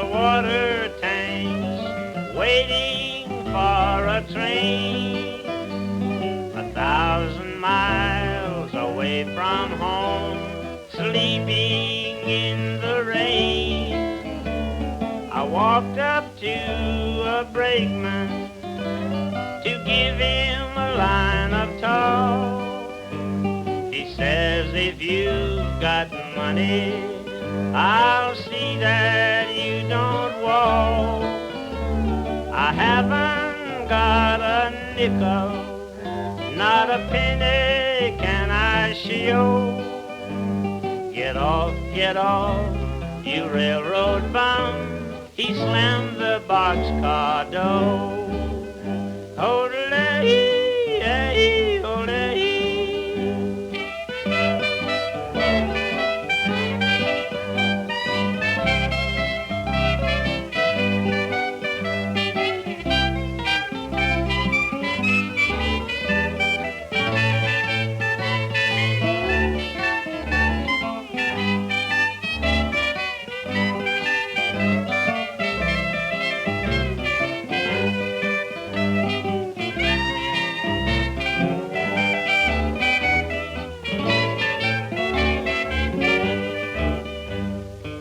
the water tanks, waiting for a train. 1,000 miles away from home, sleeping in the rain. I walked up to a brakeman to give him a line of talk. He says, if you've got money, I'll see that you don't walk. I haven't got a nickel, not a penny can I show. Get off, you railroad bum. He slammed the boxcar door. Ole-ee, ole-ee.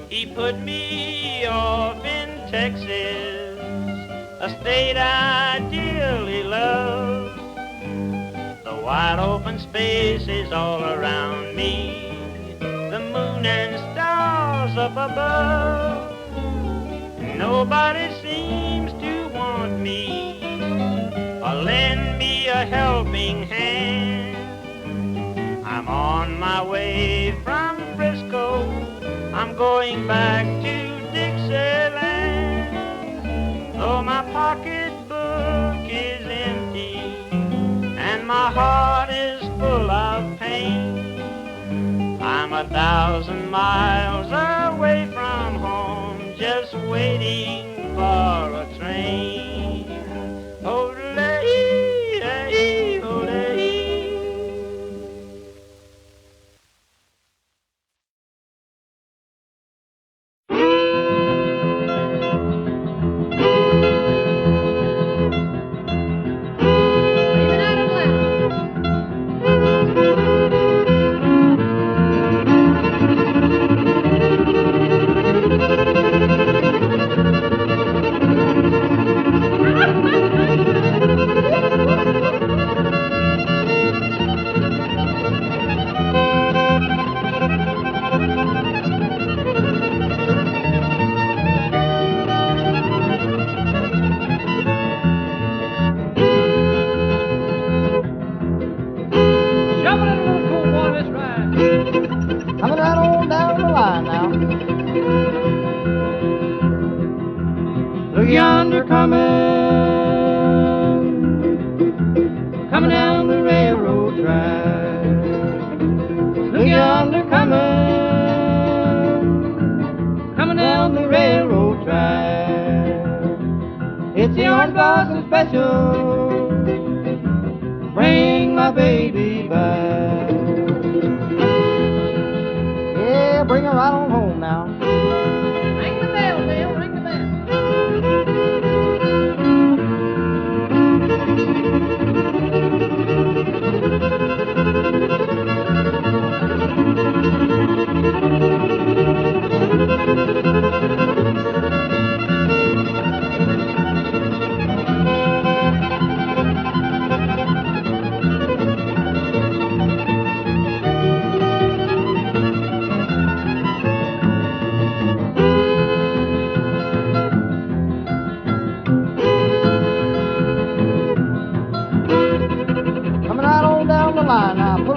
He put me off in Texas, a state I dearly love. The wide open spaces all around me, the moon and stars up above. Nobody seems to want me or lend me a helping hand. I'm on my way from Frisco, I'm going back to Dixieland. Though my pocketbook is empty and my heart is full of pain, I'm 1,000 miles away from home, just waiting for a train. Ole-ee, ole-ee. Yonder coming down the railroad track. Look yonder coming down the railroad track. It's the Orange Blossom Special, bring my baby back. Yeah, bring her right on home now. Ring the bell, Bill, ring the bell.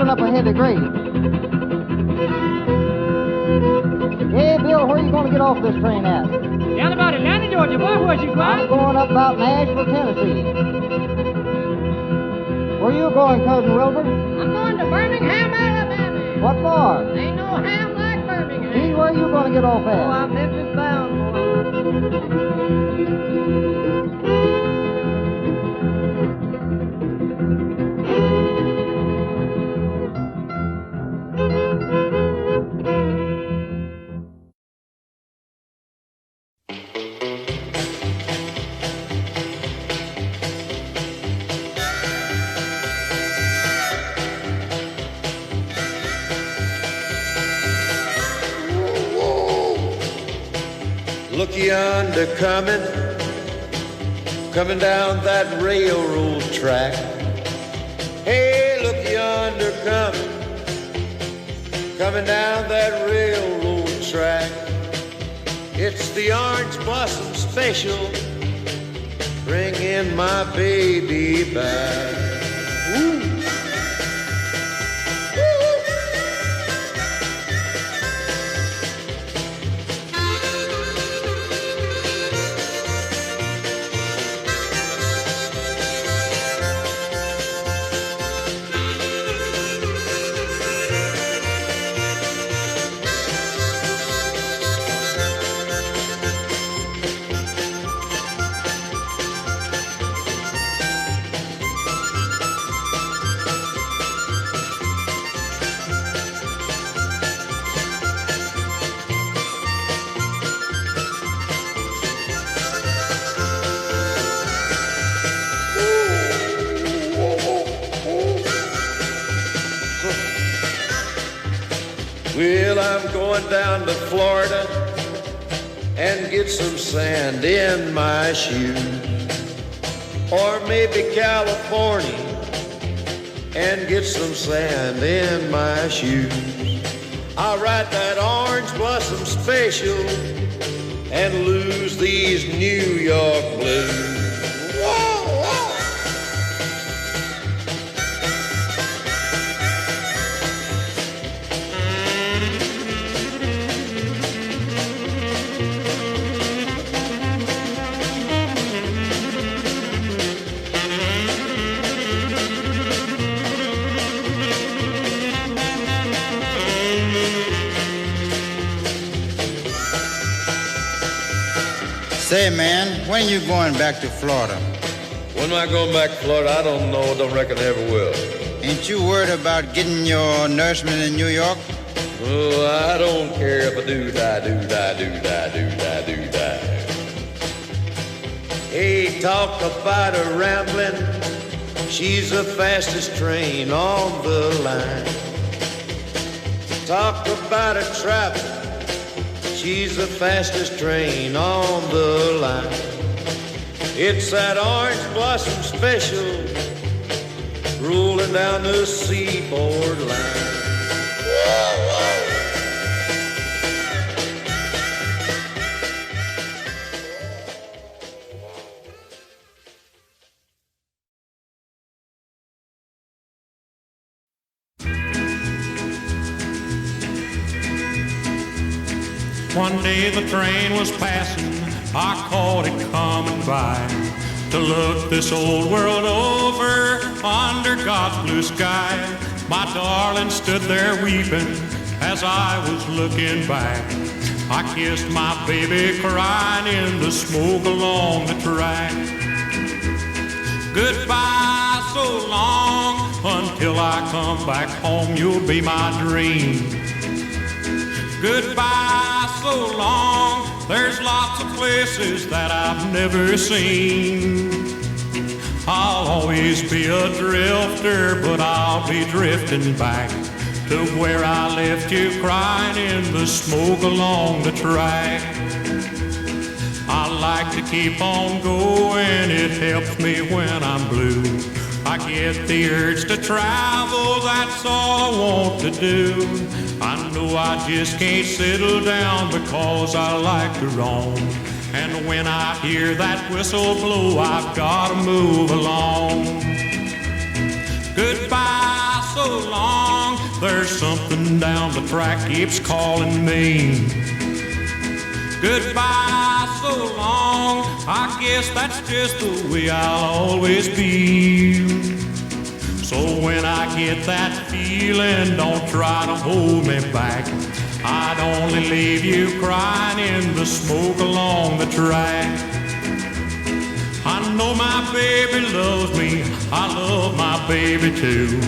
Up a heavy grade. Hey, Bill, where are you going to get off this train at? Down about Atlanta, Georgia. Boy, where's you going? I'm going up about Nashville, Tennessee. Where you going, Cousin Wilbur? I'm going to Birmingham, Alabama. What for? Ain't no ham like Birmingham. Gee, where are you going to get off at? Oh, I'm Memphis bound, Look yonder coming down that railroad track. Hey, look yonder coming down that railroad track. It's the Orange Blossom Special, bringing my baby back. Ooh. Well, I'm going down to Florida and get some sand in my shoes. Or maybe California and get some sand in my shoes. I'll write that Orange Blossom Special and lose these New York blues. Say, man, when you going back to Florida? When am I going back to Florida? I don't know. Don't reckon I ever will. Ain't you worried about getting your nourishment in New York? Oh, I don't care if I do die. Hey, talk about a rambling. She's the fastest train on the line. Talk about a traveling. She's the fastest train on the line. It's that Orange Blossom Special rolling down the seaboard line. One day the train was passing, I caught it coming by to look this old world over under God's blue sky. My darling stood there weeping as I was looking back. I kissed my baby crying in the smoke along the track. Goodbye so long, until I come back home, you'll be my dream. Goodbye so long, there's lots of places that I've never seen. I'll always be a drifter, but I'll be drifting back to where I left you crying in the smoke along the track. I like to keep on going, it helps me when I'm blue. I get the urge to travel, that's all I want to do. I know I just can't settle down because I like to roam. And when I hear that whistle blow, I've gotta move along. Goodbye so long, there's something down the track keeps calling me. Goodbye so long, I guess that's just the way I'll always be. So when I get that feeling, don't try to hold me back. I'd only leave you crying in the smoke along the track. I know my baby loves me, I love my baby too,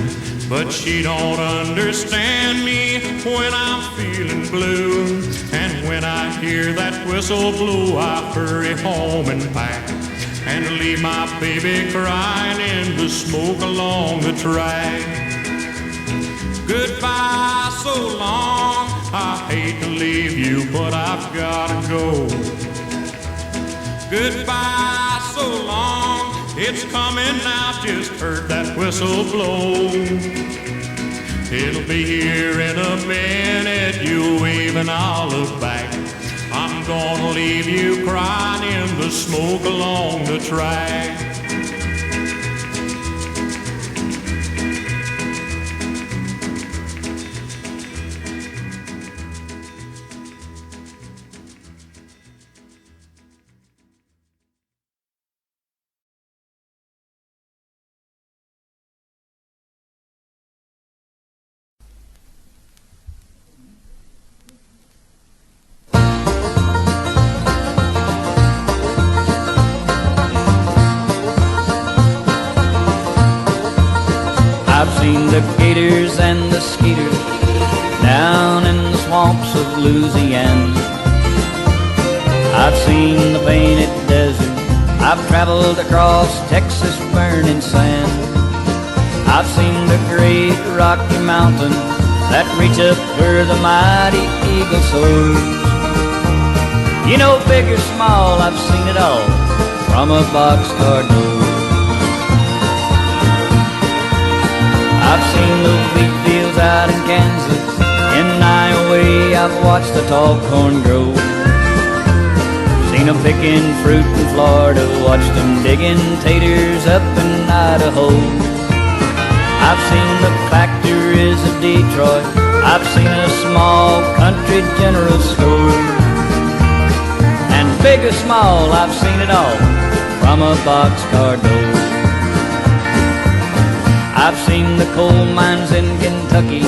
but she don't understand me when I'm feeling blue. And when I hear that whistle blow, I hurry home and pack and leave my baby crying in the smoke along the track. Goodbye, so long, I hate to leave you, but I've gotta go. Goodbye, so long, it's coming now, just heard that whistle blow. It'll be here in a minute, you'll wave and I'll look back. I'm gonna leave you crying in the smoke along the track. I've seen the gators and the skeeters down in the swamps of Louisiana. I've seen the painted desert, I've traveled across Texas burning sand. I've seen the great Rocky Mountains that reach up where the mighty eagle soars. You know, big or small, I've seen it all from a boxcar door. I've seen the wheat fields out in Kansas. In Iowa, I've watched the tall corn grow. Seen them picking fruit in Florida, watched them digging taters up in Idaho. I've seen the factories of Detroit. I've seen a small country general store. And big or small, I've seen it all from a boxcar door. I've seen the coal mines in Kentucky.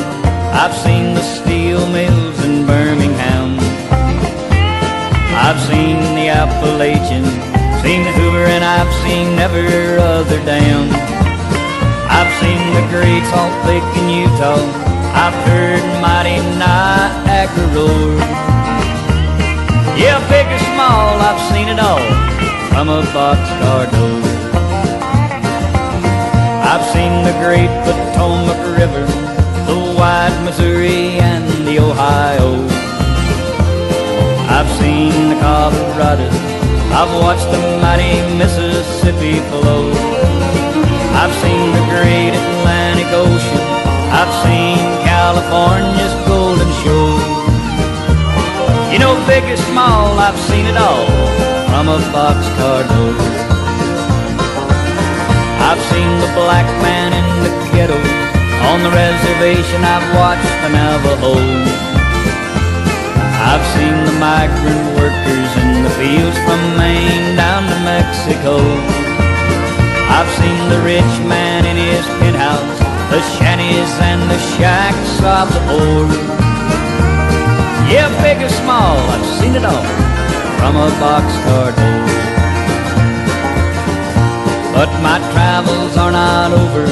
I've seen the steel mills in Birmingham. I've seen the Appalachians, seen Hoover, and I've seen every other dam. I've seen the Great Salt Lake in Utah. I've heard mighty Niagara roar. Yeah, big or small, I've seen it all from a boxcar door. I've seen the great Potomac River, the wide Missouri and the Ohio. I've seen the Colorado, I've watched the mighty Mississippi flow. I've seen the great Atlantic Ocean, I've seen California's golden shore. You know, big or small, I've seen it all from a boxcar door. I've seen the black man in the ghetto. On the reservation I've watched the Navajos. I've seen the migrant workers in the fields from Maine down to Mexico. I've seen the rich man in his penthouse, the shanties and the shacks of the poor. Yeah, big or small, I've seen it all from a boxcar door. But my travels are not over,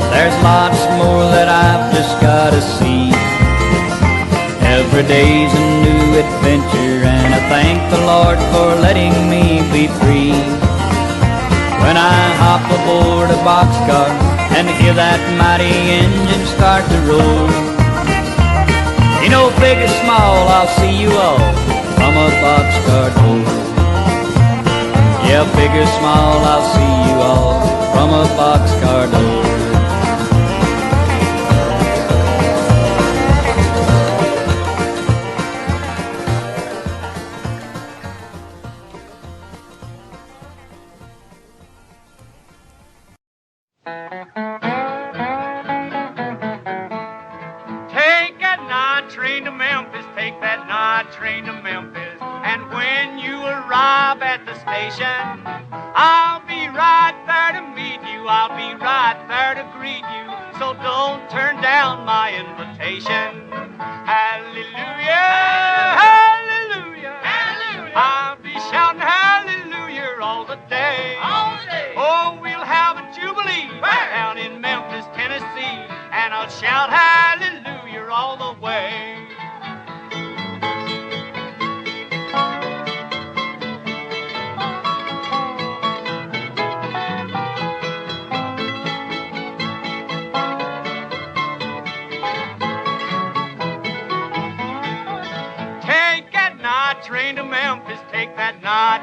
there's lots more that I've just gotta see. Every day's a new adventure, and I thank the Lord for letting me be free. When I hop aboard a boxcar and hear that mighty engine start to roar, you know, big or small, I'll see you all from a boxcar door. Yeah, big or small, I'll see you all from a boxcar door. Take that night train to Memphis, take that night train to Memphis. And when you arrive at the station, I'll be right there to meet you, I'll be right there to greet you. So don't turn down my invitation. Hallelujah, hallelujah, hallelujah. I'll be shouting hallelujah all the day. All the day. Oh, we'll have a jubilee down in Memphis, Tennessee, and I'll shout hallelujah all the way.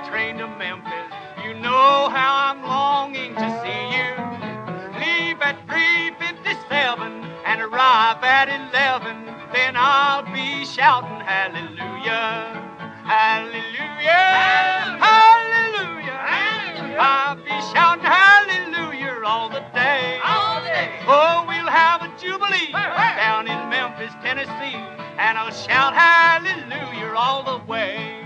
night train to Memphis. You know how I'm longing to see you. Leave at 3:57 and arrive at 11. Then I'll be shouting hallelujah, hallelujah, hallelujah. I'll be shouting hallelujah all the day. Oh, we'll have a jubilee down in Memphis, Tennessee, and I'll shout hallelujah all the way.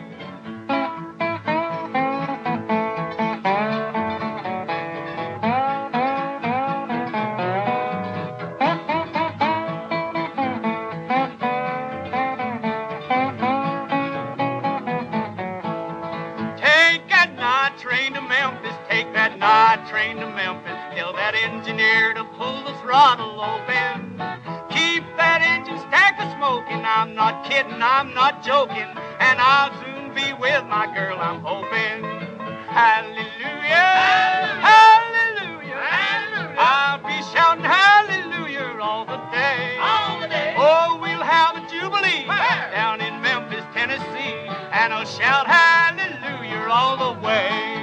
Train to Memphis, tell that engineer to pull the throttle open. Keep that engine stack a smoking, I'm not kidding, I'm not joking, and I'll soon be with my girl, I'm hoping. Hallelujah, hallelujah, hallelujah. I'll be shouting hallelujah all the day. Oh, we'll have a jubilee down in Memphis, Tennessee, and I'll shout hallelujah all the way.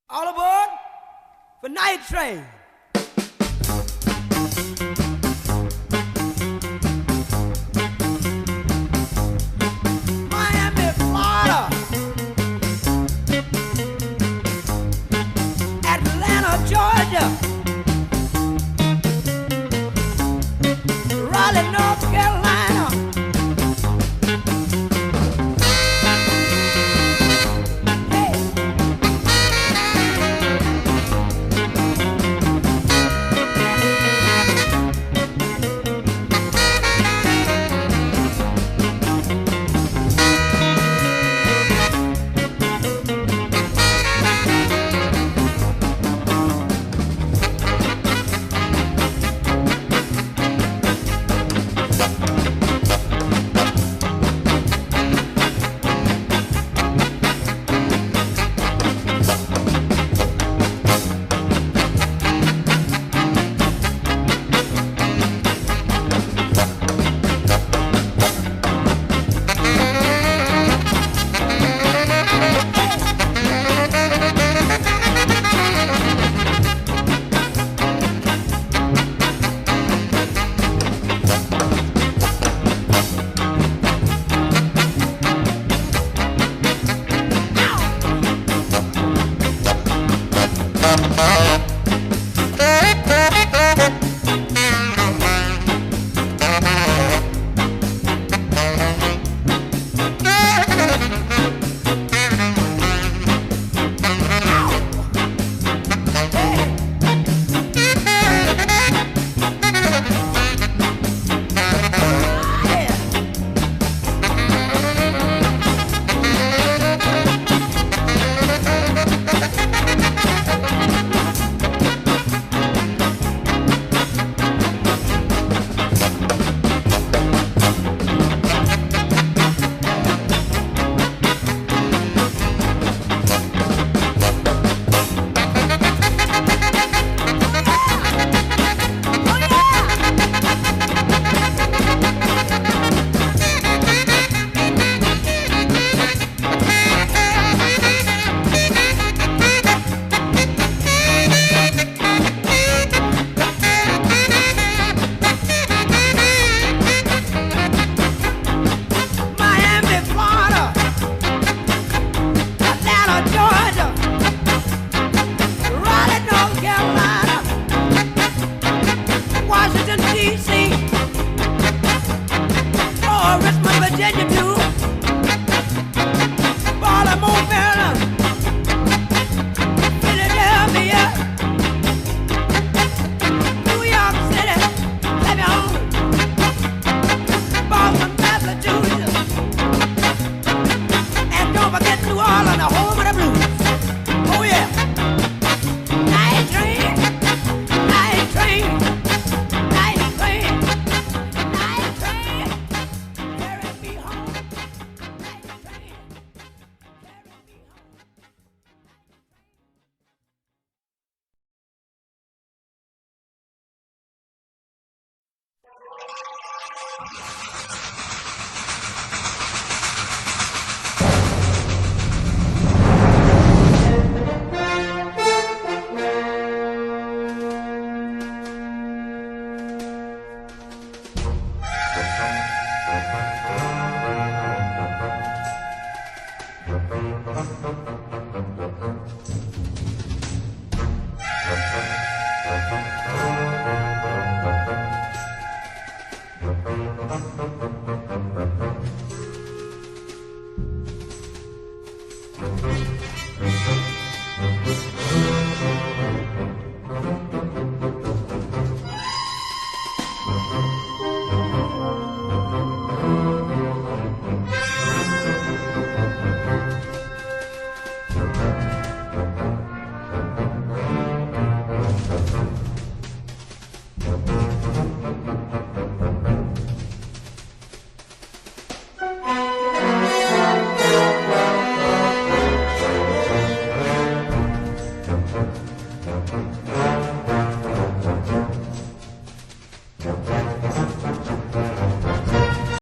All aboard for Night Train. Miami, Florida. Atlanta, Georgia. Raleigh, North Carolina. New York.